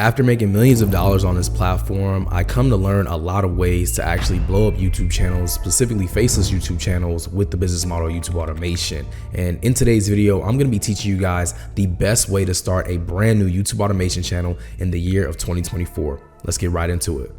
After making millions of dollars on this platform, I come to learn a lot of ways to actually blow up YouTube channels, specifically faceless YouTube channels, with the business model of YouTube automation. And in today's video, I'm going to be teaching you guys the best way to start a brand new YouTube automation channel in the year of 2024. Let's get right into it.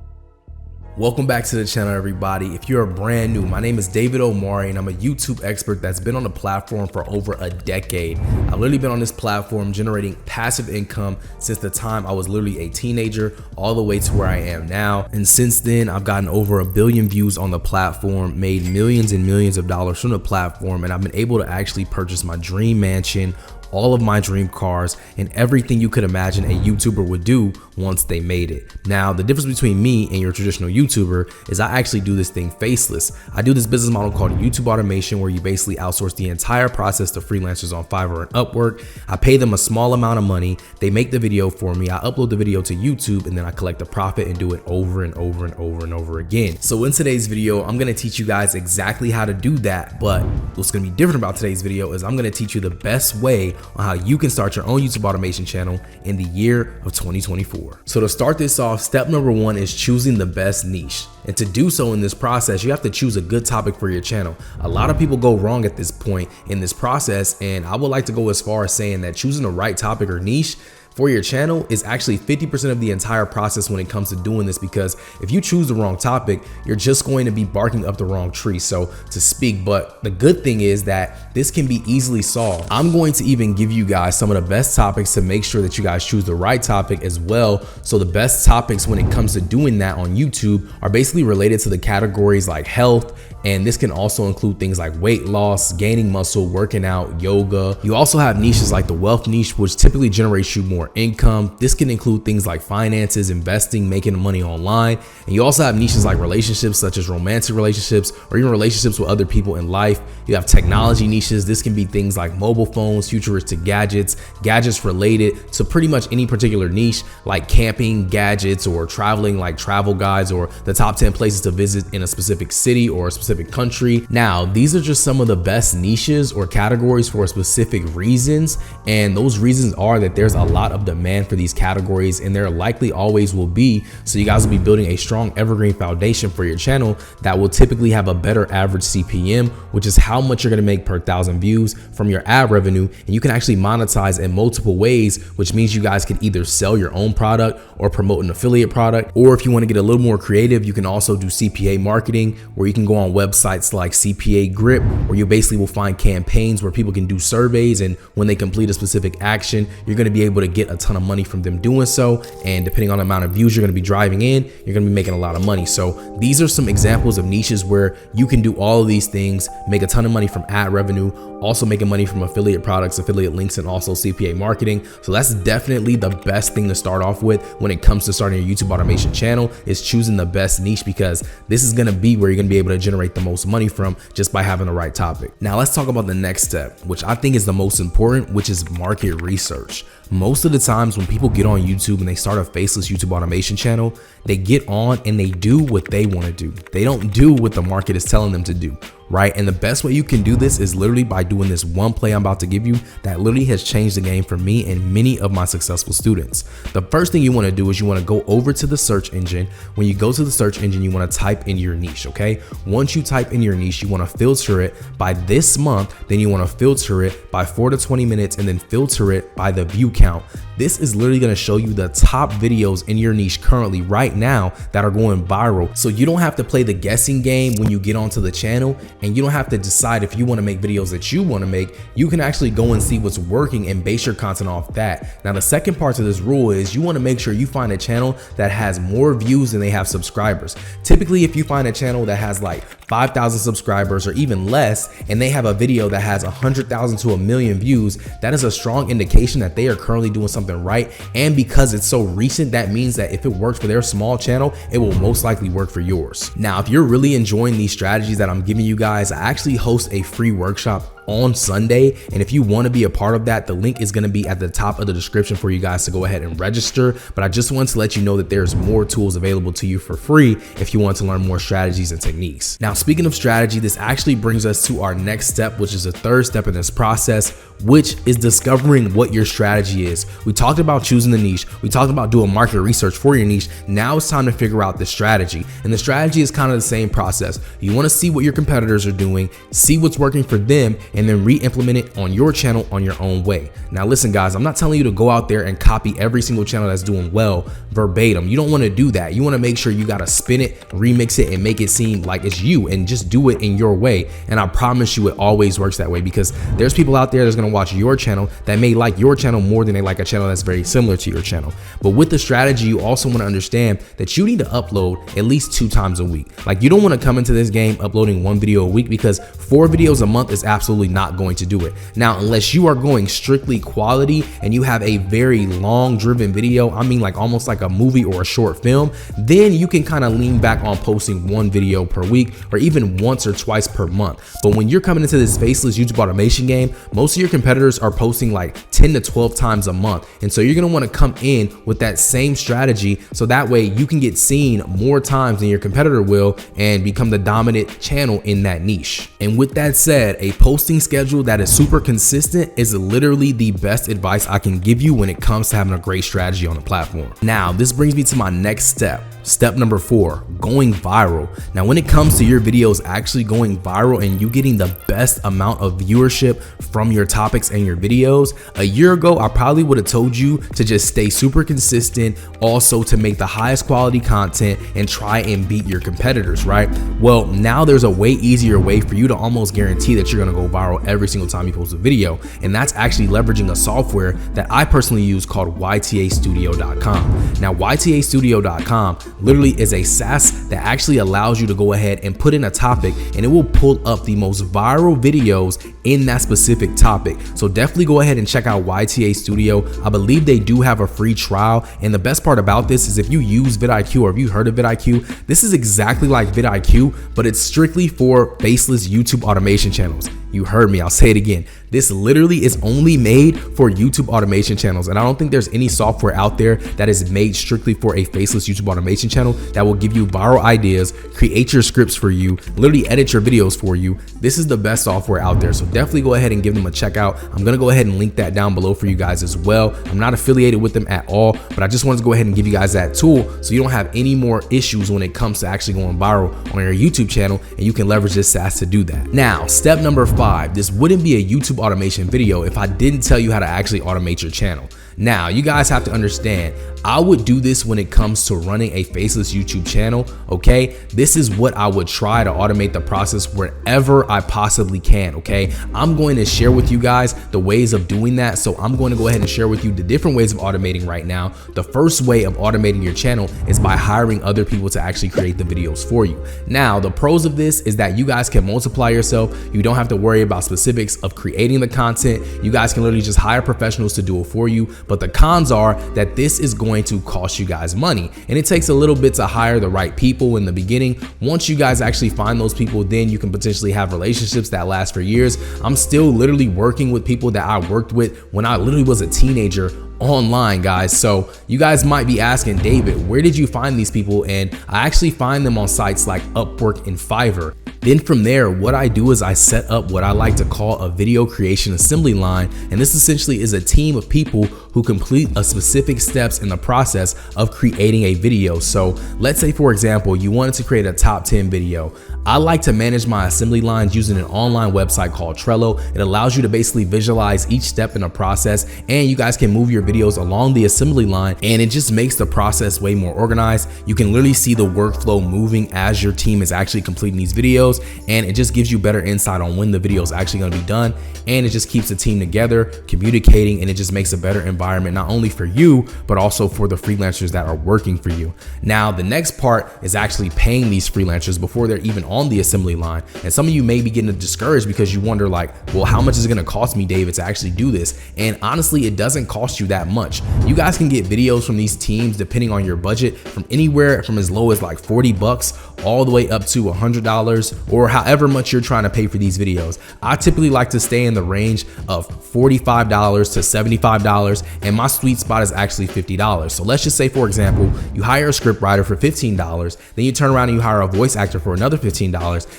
Welcome back to the channel, everybody. If you're brand new, my name is David Omari and I'm a YouTube expert that's been on the platform for over a decade. I've literally been on this platform generating passive income since the time I was literally a teenager all the way to where I am now. And since then, I've gotten over 1 billion views on the platform, made millions and millions of dollars from the platform, and I've been able to actually purchase my dream mansion, all of my dream cars, and everything you could imagine a YouTuber would do once they made it. Now, the difference between me and your traditional YouTuber is I actually do this thing faceless. I do this business model called YouTube automation, where you basically outsource the entire process to freelancers on Fiverr and Upwork. I pay them a small amount of money. They make the video for me. I upload the video to YouTube, and then I collect the profit and do it over and over and over and over again. So in today's video, I'm gonna teach you guys exactly how to do that. But what's gonna be different about today's video is I'm gonna teach you the best way on how you can start your own YouTube automation channel in the year of 2024. So to start this off, step number 1 is choosing the best niche. And to do so in this process, you have to choose a good topic for your channel. A lot of people go wrong at this point in this process, and I would like to go as far as saying that choosing the right topic or niche for your channel is actually 50% of the entire process when it comes to doing this, because if you choose the wrong topic, you're just going to be barking up the wrong tree, so to speak. But the good thing is that this can be easily solved. I'm going to even give you guys some of the best topics to make sure that you guys choose the right topic as well. So the best topics when it comes to doing that on YouTube are basically related to the categories like health, and this can also include things like weight loss, gaining muscle, working out, yoga. You also have niches like the wealth niche, which typically generates you more income. This can include things like finances, investing, making money online. And you also have niches like relationships, such as romantic relationships or even relationships with other people in life. You have technology niches. This can be things like mobile phones, futuristic gadgets, gadgets related to pretty much any particular niche, like camping, gadgets, or traveling, like travel guides, or the top 10 places to visit in a specific city or a specific country. Now, these are just some of the best niches or categories for specific reasons, and those reasons are that there's a lot of demand for these categories, and there likely always will be. So you guys will be building a strong evergreen foundation for your channel that will typically have a better average CPM, which is how much you're going to make per 1,000 views from your ad revenue. And you can actually monetize in multiple ways, which means you guys can either sell your own product or promote an affiliate product, or if you want to get a little more creative, you can also do CPA marketing, where you can go on websites like CPA Grip, where you basically will find campaigns where people can do surveys, and when they complete a specific action, you're going to be able to get a ton of money from them doing so. And depending on the amount of views you're going to be driving in, you're going to be making a lot of money. So these are some examples of niches where you can do all of these things, make a ton of money from ad revenue, also making money from affiliate products, affiliate links, and also CPA marketing. So that's definitely the best thing to start off with when it comes to starting a YouTube automation channel, is choosing the best niche, because this is going to be where you're going to be able to generate the most money from just by having the right topic. Now let's talk about the next step, which I think is the most important, which is market research. Most of the times when people get on YouTube and they start a faceless YouTube automation channel, they get on and they do what they want to do. They don't do what the market is telling them to do, right? And the best way you can do this is literally by doing this one play I'm about to give you that literally has changed the game for me and many of my successful students. The first thing you want to do is you want to go over to the search engine. When you go to the search engine, you want to type in your niche, okay? Once you type in your niche, you want to filter it by this month, then you want to filter it by 4 to 20 minutes, and then filter it by the view count. This is literally going to show you the top videos in your niche currently right now that are going viral. So you don't have to play the guessing game when you get onto the channel, and you don't have to decide if you want to make videos that you want to make. You can actually go and see what's working and base your content off that. Now, the second part to this rule is you want to make sure you find a channel that has more views than they have subscribers. Typically, if you find a channel that has like 5,000 subscribers or even less, and they have a video that has 100,000 to 1 million views, that is a strong indication that they are currently doing something right. And because it's so recent, that means that if it works for their small channel, it will most likely work for yours. Now, if you're really enjoying these strategies that I'm giving you guys, I actually host a free workshop on Sunday. And if you want to be a part of that, the link is going to be at the top of the description for you guys to go ahead and register. But I just want to let you know that there's more tools available to you for free if you want to learn more strategies and techniques. Now, speaking of strategy, this actually brings us to our next step, which is the third step in this process, which is discovering what your strategy is. We talked about choosing the niche. We talked about doing market research for your niche. Now it's time to figure out the strategy. And the strategy is kind of the same process. You want to see what your competitors are doing, see what's working for them, and then re-implement it on your channel on your own way. Now listen guys, I'm not telling you to go out there and copy every single channel that's doing well verbatim. You don't want to do that. You want to make sure you got to spin it, remix it, and make it seem like it's you, and just do it in your way. And I promise you it always works that way, because there's people out there that's going to watch your channel that may like your channel more than they like a channel that's very similar to your channel. But with the strategy, you also want to understand that you need to upload at least 2 times a week. Like, you don't want to come into this game uploading 1 video a week, because 4 videos a month is absolutely not going to do it. Now, unless you are going strictly quality and you have a very long driven video, I mean like almost like a movie or a short film, then you can kind of lean back on posting 1 video per week or even once or twice per month. But when you're coming into this faceless YouTube automation game, most of your competitors are posting like 10 to 12 times a month. And so you're going to want to come in with that same strategy, so that way you can get seen more times than your competitor will and become the dominant channel in that niche. And with that said, a posting schedule that is super consistent is literally the best advice I can give you when it comes to having a great strategy on the platform. Now, this brings me to my next step. Step number 4, going viral. Now, when it comes to your videos actually going viral and you getting the best amount of viewership from your topics and your videos, a year ago, I probably would have told you to just stay super consistent, also to make the highest quality content and try and beat your competitors, right? Well, now there's a way easier way for you to almost guarantee that you're gonna go viral every single time you post a video. And that's actually leveraging a software that I personally use called YTAstudio.com. Now, YTAstudio.com literally is a SaaS that actually allows you to go ahead and put in a topic, and it will pull up the most viral videos in that specific topic. So definitely go ahead and check out YTA Studio. I believe they do have a free trial. And the best part about this is if you use vidIQ, or if you heard of vidIQ, this is exactly like vidIQ, but it's strictly for faceless YouTube automation channels. You heard me, I'll say it again. This literally is only made for YouTube automation channels. And I don't think there's any software out there that is made strictly for a faceless YouTube automation channel that will give you viral ideas, create your scripts for you, literally edit your videos for you. This is the best software out there. So definitely go ahead and give them a check out. I'm gonna go ahead and link that down below for you guys as well. I'm not affiliated with them at all, but I just wanted to go ahead and give you guys that tool so you don't have any more issues when it comes to actually going viral on your YouTube channel, and you can leverage this SaaS to do that. Now, step number 5. This wouldn't be a YouTube automation video if I didn't tell you how to actually automate your channel. Now, you guys have to understand, I would do this when it comes to running a faceless YouTube channel, okay? This is what I would try to automate the process wherever I possibly can, okay? I'm going to share with you guys the ways of doing that. So I'm going to go ahead and share with you the different ways of automating right now. The first way of automating your channel is by hiring other people to actually create the videos for you. Now, the pros of this is that you guys can multiply yourself. You don't have to worry about specifics of creating the content. You guys can literally just hire professionals to do it for you. But the cons are that this is going to cost you guys money, and it takes a little bit to hire the right people in the beginning. Once you guys actually find those people, then you can potentially have relationships that last for years. I'm still literally working with people that I worked with when I literally was a teenager online, guys. So you guys might be asking, David, where did you find these people? And I actually find them on sites like Upwork and Fiverr. Then from there, what I do is I set up what I like to call a video creation assembly line. And this essentially is a team of people who complete a specific steps in the process of creating a video. So let's say, for example, you wanted to create a top 10 video. I like to manage my assembly lines using an online website called Trello. It allows you to basically visualize each step in the process, and you guys can move your videos along the assembly line, and it just makes the process way more organized. You can literally see the workflow moving as your team is actually completing these videos, and it just gives you better insight on when the video is actually going to be done, and it just keeps the team together, communicating, and it just makes a better environment not only for you, but also for the freelancers that are working for you. Now, the next part is actually paying these freelancers before they're even on the assembly line. And some of you may be getting discouraged because you wonder like, well, how much is it gonna cost me, David, to actually do this? And honestly, it doesn't cost you that much. You guys can get videos from these teams depending on your budget from anywhere from as low as like 40 bucks all the way up to $100 or however much you're trying to pay for these videos. I typically like to stay in the range of $45 to $75, and my sweet spot is actually $50. So let's just say, for example, you hire a script writer for $15, then you turn around and you hire a voice actor for another $15,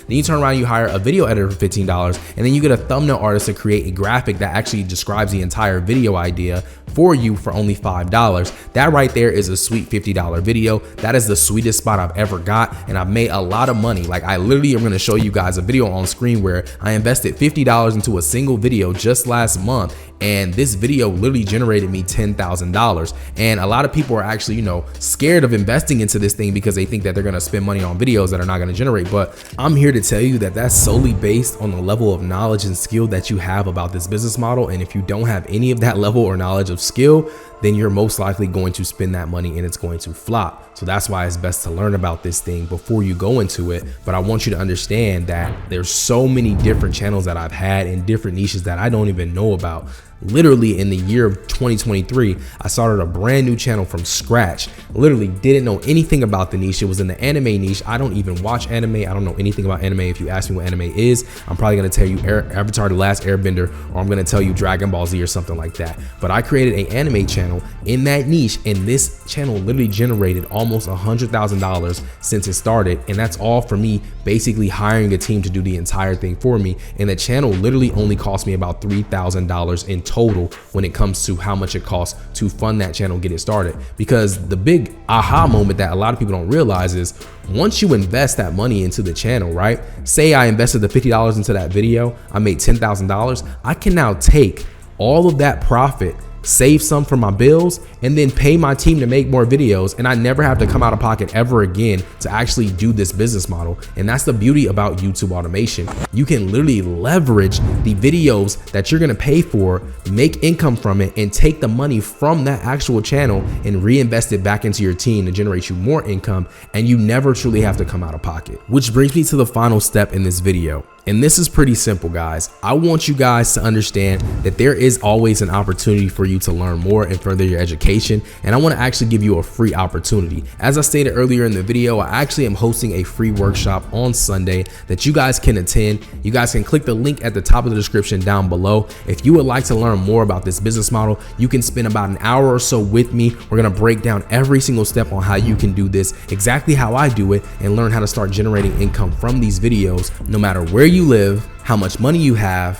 then you turn around and you hire a video editor for $15, and then you get a thumbnail artist to create a graphic that actually describes the entire video idea for you for only $5. That right there is a sweet $50 video. That is the sweetest spot I've ever got, and I've made a lot of money. Like, I literally am going to show you guys a video on screen where I invested $50 into a single video just last month, and this video literally generated me $10,000. And a lot of people are actually, you know, scared of investing into this thing because they think that they're going to spend money on videos that are not going to generate. But I'm here to tell you that that's solely based on the level of knowledge and skill that you have about this business model. And if you don't have any of that level or knowledge of skill, then you're most likely going to spend that money and it's going to flop. So that's why it's best to learn about this thing before you go into it. But I want you to understand that there's so many different channels that I've had in different niches that I don't even know about. Literally in the year of 2023, I started a brand new channel from scratch. Literally didn't know anything about the niche. It was in the anime niche. I don't even watch anime. I don't know anything about anime. If you ask me what anime is, I'm probably going to tell you Avatar: The Last Airbender, or I'm going to tell you Dragon Ball Z or something like that. But I created an anime channel in that niche, and this channel literally generated almost $100,000 since it started. And that's all for me basically hiring a team to do the entire thing for me. And the channel literally only cost me about $3,000 in total when it comes to how much it costs to fund that channel, get it started. Because the big aha moment that a lot of people don't realize is once you invest that money into the channel, right? Say I invested the $50 into that video, I made $10,000. I can now take all of that profit, save some for my bills, and then pay my team to make more videos, and I never have to come out of pocket ever again to actually do this business model. And that's the beauty about YouTube automation. You can literally leverage the videos that you're gonna pay for, make income from it, and take the money from that actual channel and reinvest it back into your team to generate you more income, and you never truly have to come out of pocket. Which brings me to the final step in this video. And this is pretty simple, guys. I want you guys to understand that there is always an opportunity for you to learn more and further your education. And I want to actually give you a free opportunity. As I stated earlier in the video, I actually am hosting a free workshop on Sunday that you guys can attend. You guys can click the link at the top of the description down below. If you would like to learn more about this business model, you can spend about an hour or so with me. We're going to break down every single step on how you can do this, exactly how I do it, and learn how to start generating income from these videos, no matter where you live, how much money you have,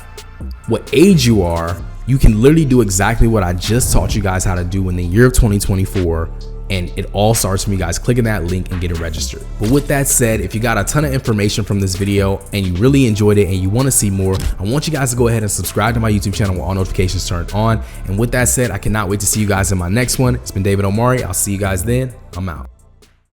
what age you are. You can literally do exactly what I just taught you guys how to do in the year of 2024. And it all starts from you guys clicking that link and getting registered. But with that said, if you got a ton of information from this video and you really enjoyed it and you want to see more, I want you guys to go ahead and subscribe to my YouTube channel with all notifications turned on. And with that said, I cannot wait to see you guys in my next one. It's been David Omari. I'll see you guys then. I'm out.